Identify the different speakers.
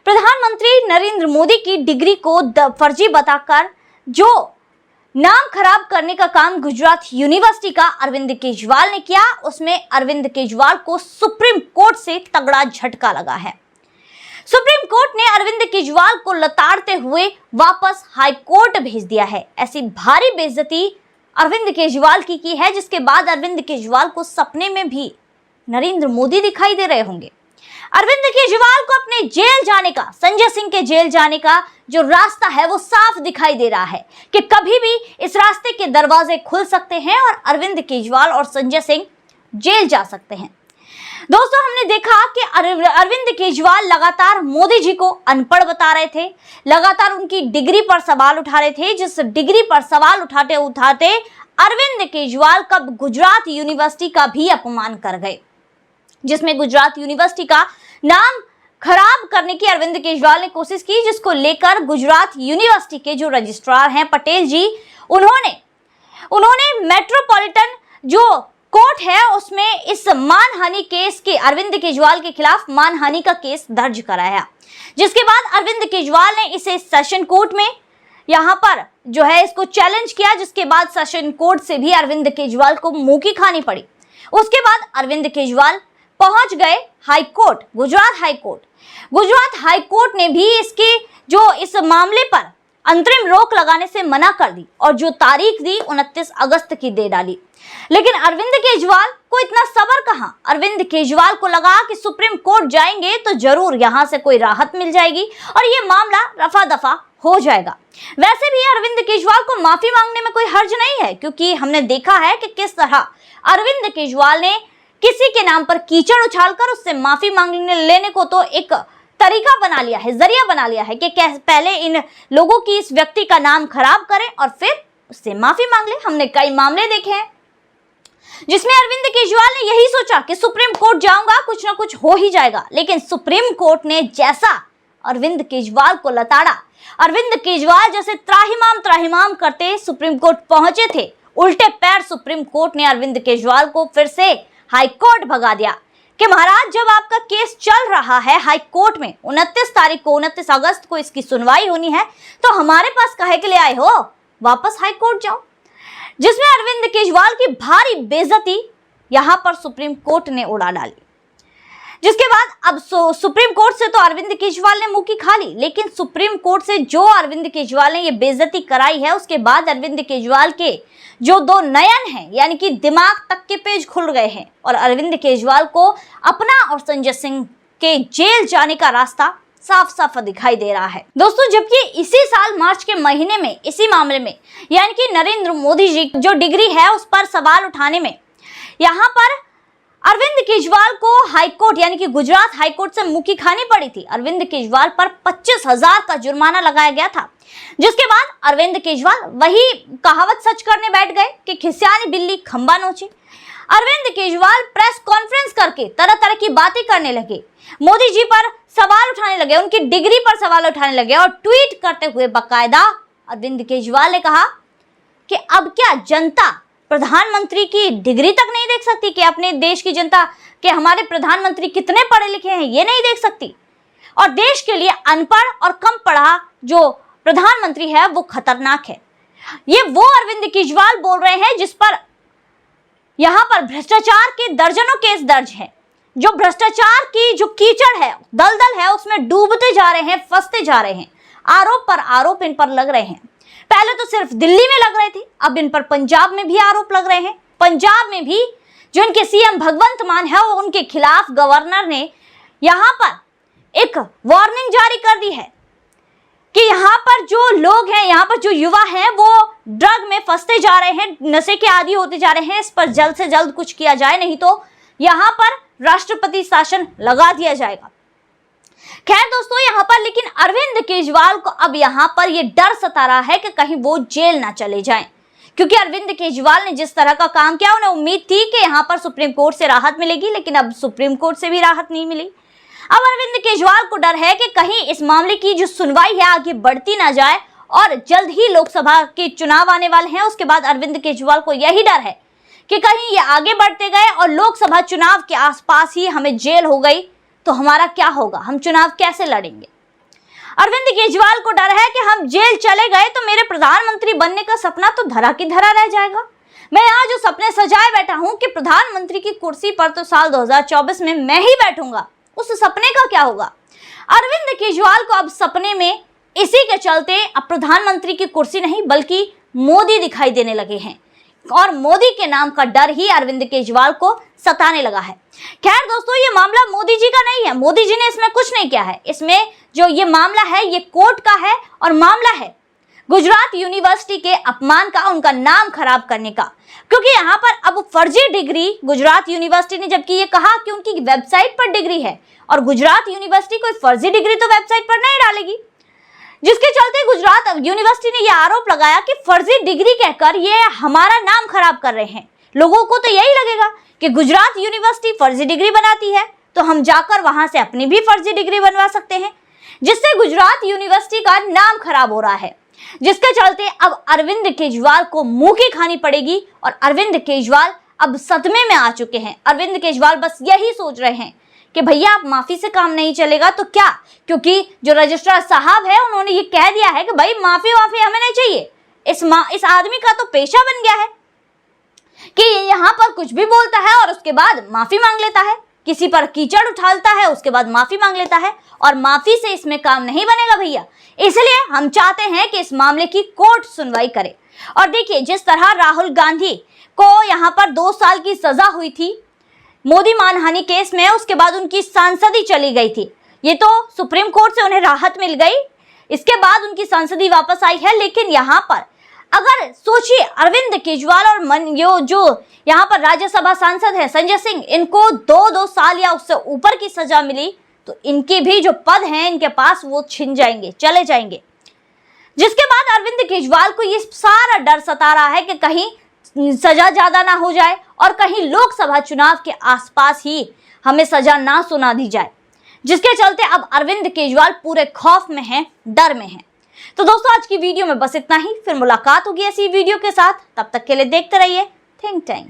Speaker 1: प्रधानमंत्री नरेंद्र मोदी की डिग्री को फर्जी बताकर जो नाम खराब करने का काम गुजरात यूनिवर्सिटी का अरविंद केजरीवाल ने किया, उसमें अरविंद केजरीवाल को सुप्रीम कोर्ट से तगड़ा झटका लगा है। सुप्रीम कोर्ट ने अरविंद केजरीवाल को लताड़ते हुए वापस हाई कोर्ट भेज दिया है। ऐसी भारी बेइज्जती अरविंद केजरीवाल की है, जिसके बाद अरविंद केजरीवाल को सपने में भी नरेंद्र मोदी दिखाई दे रहे होंगे। अरविंद केजरीवाल को अपने जेल जाने का, संजय सिंह के जेल जाने का जो रास्ता है वो साफ दिखाई दे रहा है कि कभी भी इस रास्ते के दरवाजे खुल सकते हैं और अरविंद केजरीवाल और संजय सिंह जेल जा सकते हैं। दोस्तों, हमने देखा कि अरविंद केजरीवाल लगातार मोदी जी को अनपढ़ बता रहे थे, लगातार उनकी डिग्री पर सवाल उठा रहे थे, जिस डिग्री पर सवाल उठाते उठाते अरविंद केजरीवाल कब गुजरात यूनिवर्सिटी का भी अपमान कर गए, जिसमें गुजरात यूनिवर्सिटी का नाम खराब करने की अरविंद केजरीवाल ने कोशिश की, जिसको लेकर गुजरात यूनिवर्सिटी के जो रजिस्ट्रार हैं पटेल जी, उन्होंने मेट्रोपॉलिटन जो कोर्ट है उसमें इस मानहानि केस के अरविंद केजरीवाल के खिलाफ मानहानि का केस दर्ज कराया, जिसके बाद अरविंद केजरीवाल ने इसे सेशन कोर्ट में यहां पर जो है इसको चैलेंज किया, जिसके बाद सेशन कोर्ट से भी अरविंद केजरीवाल को मुंह की खानी पड़ी। उसके बाद अरविंद केजरीवाल पहुंच गए high court, Gujarat high court. Gujarat high court ने भी इस मामले पर अंतरिम रोक लगाने से मना कर दी और जो तारीख दी 29 अगस्त की दे डाली। लेकिन अरविंद केजरीवाल को इतना सब्र कहां। अरविंद केजरीवाल को लगा कि सुप्रीम कोर्ट जाएंगे तो जरूर यहां से कोई राहत मिल जाएगी और ये मामला रफा दफा हो जाएगा। वैसे भी अरविंद केजरीवाल को माफी मांगने में कोई हर्ज नहीं है, क्योंकि हमने देखा है कि किस तरह अरविंद केजरीवाल ने किसी के नाम पर कीचड़ उछालकर उससे माफी मांगने लेने को तो एक तरीका बना लिया है, जरिया बना लिया है कि पहले इन लोगों की, इस व्यक्ति का नाम खराब करें और फिर उससे माफी मांग ले। हमने कई मामले देखे हैं जिसमें अरविंद केजरीवाल ने यही सोचा कि सुप्रीम कोर्ट जाऊंगा, कुछ ना कुछ हो ही जाएगा, लेकिन सुप्रीम कोर्ट ने जैसा अरविंद केजरीवाल को लताड़ा, अरविंद केजरीवाल जैसे त्राहिमाम करते सुप्रीम कोर्ट पहुंचे थे, उल्टे पैर सुप्रीम कोर्ट ने अरविंद केजरीवाल को फिर से हाई कोर्ट भगा दिया कि महाराज, जब आपका केस चल रहा है हाई कोर्ट में, 29 अगस्त को इसकी सुनवाई होनी है, तो हमारे पास काहे के लिए आए हो, वापस हाई कोर्ट जाओ। जिसमें अरविंद केजरीवाल की भारी बेइज्जती यहां पर सुप्रीम कोर्ट ने उड़ा डाली, जिसके बाद अब सुप्रीम कोर्ट से तो अरविंद केजरीवाल ने मुंह की खा ली, लेकिन सुप्रीम कोर्ट से जो अरविंद केजरीवाल ने ये बेइज्जती कराई है, उसके बाद अरविंद केजरीवाल के जो दो नयन हैं, यानी कि दिमाग तक के पेज खुल गए हैं और अरविंद केजरीवाल को अपना और संजय सिंह के जेल जाने का रास्ता साफ साफ दिखाई दे रहा है। दोस्तों, जबकि इसी साल मार्च के महीने में इसी मामले में, यानी कि नरेंद्र मोदी जी जो डिग्री है उस पर सवाल उठाने में, यहाँ पर अरविंद केजरीवाल को हाई कोर्ट यानी कि गुजरात हाई कोर्ट से मुंह की खानी पड़ी थी। अरविंद केजरीवाल पर 25,000 का जुर्माना लगाया गया था, जिसके बाद अरविंद केजरीवाल वही कहावत सच करने बैठ गए कि खिसियानी बिल्ली खंबा नोचे। अरविंद केजरीवाल प्रेस कॉन्फ्रेंस करके तरह तरह की बातें करने लगे, मोदी जी पर सवाल उठाने लगे, उनकी डिग्री पर सवाल उठाने लगे और ट्वीट करते हुए बाकायदा अरविंद केजरीवाल ने कहा कि अब क्या जनता प्रधानमंत्री की डिग्री तक नहीं देख सकती, कि अपने देश की जनता के हमारे प्रधानमंत्री कितने पढ़े लिखे हैं ये नहीं देख सकती, और देश के लिए अनपढ़ और कम पढ़ा जो प्रधानमंत्री है वो खतरनाक है। ये वो अरविंद केजरीवाल बोल रहे हैं जिस पर यहां पर भ्रष्टाचार के दर्जनों केस दर्ज हैं, जो भ्रष्टाचार की जो कीचड़ है, दलदल है, उसमें डूबते जा रहे हैं, फंसते जा रहे हैं, आरोप पर आरोप इन पर लग रहे हैं। पहले तो सिर्फ दिल्ली में लग रहे थे, अब इन पर पंजाब में भी आरोप लग रहे हैं। पंजाब में भी जो इनके सीएम भगवंत मान है, उनके खिलाफ गवर्नर ने यहां पर एक वार्निंग जारी कर दी है कि यहाँ पर जो लोग हैं, यहाँ पर जो युवा हैं, वो ड्रग में फंसते जा रहे हैं, नशे के आदी होते जा रहे हैं, इस पर जल्द से जल्द कुछ किया जाए, नहीं तो यहाँ पर राष्ट्रपति शासन लगा दिया जाएगा। खैर दोस्तों, यहाँ पर लेकिन अरविंद केजरीवाल को अब यहाँ पर ये डर सता रहा है कि कहीं वो जेल ना चले जाएं, क्योंकि अरविंद केजरीवाल ने जिस तरह का काम किया, उन्हें उम्मीद थी कि यहाँ पर सुप्रीम कोर्ट से राहत मिलेगी, लेकिन अब सुप्रीम कोर्ट से भी राहत नहीं मिली। अब अरविंद केजरीवाल को डर है कि कहीं इस मामले की जो सुनवाई है आगे बढ़ती ना जाए, और जल्द ही लोकसभा के चुनाव आने वाले हैं। उसके बाद अरविंद केजरीवाल को यही डर है कि कहीं ये आगे बढ़ते गए और लोकसभा चुनाव के आसपास ही हमें जेल हो गई तो हमारा क्या होगा, हम चुनाव कैसे लड़ेंगे। अरविंद केजरीवाल को डर है कि हम जेल चले गए तो मेरे प्रधानमंत्री बनने का सपना तो धरा की धरा रह जाएगा। मैं आज जो सपने सजाए बैठा हूं कि प्रधानमंत्री की कुर्सी पर तो साल 2024 में मैं ही बैठूंगा, उस सपने का क्या होगा। अरविंद केजरीवाल को अब सपने में इसी के चलते अब प्रधानमंत्री की कुर्सी नहीं बल्कि मोदी दिखाई देने लगे हैं और मोदी के नाम का डर ही अरविंद केजरीवाल को सताने लगा है। खैर दोस्तों, ये मामला मोदी जी का नहीं है, मोदी जी ने इसमें कुछ नहीं किया है। इसमें जो ये मामला है ये कोर्ट का है और मामला है गुजरात यूनिवर्सिटी के अपमान का, उनका नाम खराब करने का। क्योंकि यहाँ पर अब फर्जी डिग्री गुजरात यूनिवर्सिटी ने, जबकि ये कहा कि उनकी वेबसाइट पर डिग्री है और गुजरात यूनिवर्सिटी कोई फर्जी डिग्री तो वेबसाइट पर नहीं डालेगी, जिसके चलते गुजरात यूनिवर्सिटी ने यह आरोप लगाया कि फर्जी डिग्री कहकर ये हमारा नाम खराब कर रहे हैं। लोगों को तो यही लगेगा कि गुजरात यूनिवर्सिटी फर्जी डिग्री बनाती है तो हम जाकर वहां से अपनी भी फर्जी डिग्री बनवा सकते हैं, जिससे गुजरात यूनिवर्सिटी का नाम खराब हो रहा है। जिसके चलते अब अरविंद केजरीवाल को मुंह की खानी पड़ेगी और अरविंद केजरीवाल अब सदमे में आ चुके हैं। अरविंद केजरीवाल बस यही सोच रहे हैं कि भैया आप माफी से काम नहीं चलेगा तो क्या, क्योंकि जो रजिस्ट्रार साहब है उन्होंने ये कह दिया है कि भाई माफी हमें नहीं चाहिए। इस आदमी का तो पेशा बन गया है कि ये यहाँ पर कुछ भी बोलता है और उसके बाद माफी मांग लेता है, किसी पर कीचड़ उछालता है उसके बाद माफी मांग लेता है, और माफी से इसमें काम नहीं बनेगा भैया। इसलिए हम चाहते हैं कि इस मामले की कोर्ट सुनवाई करे। और देखिए, जिस तरह राहुल गांधी को यहाँ पर 2 साल की सजा हुई थी मोदी मानहानि केस में, उसके बाद उनकी सांसदी चली गई थी। ये तो सुप्रीम कोर्ट से उन्हें राहत मिल गई, इसके बाद उनकी सांसदी वापस आई है। लेकिन यहाँ पर अगर सोचिए, अरविंद केजरीवाल और जो यहाँ पर राज्यसभा सांसद है संजय सिंह, इनको 2 साल या उससे ऊपर की सजा मिली तो इनके भी जो पद हैं इनके पास वो छिन जाएंगे, चले जाएंगे। जिसके बाद अरविंद केजरीवाल को ये सारा डर सता रहा है कि कहीं सजा ज्यादा ना हो जाए और कहीं लोकसभा चुनाव के आसपास ही हमें सजा ना सुना दी जाए, जिसके चलते अब अरविंद केजरीवाल पूरे खौफ में हैं, डर में हैं। तो दोस्तों, आज की वीडियो में बस इतना ही। फिर मुलाकात होगी ऐसी वीडियो के साथ, तब तक के लिए देखते रहिए थिंक टाइम।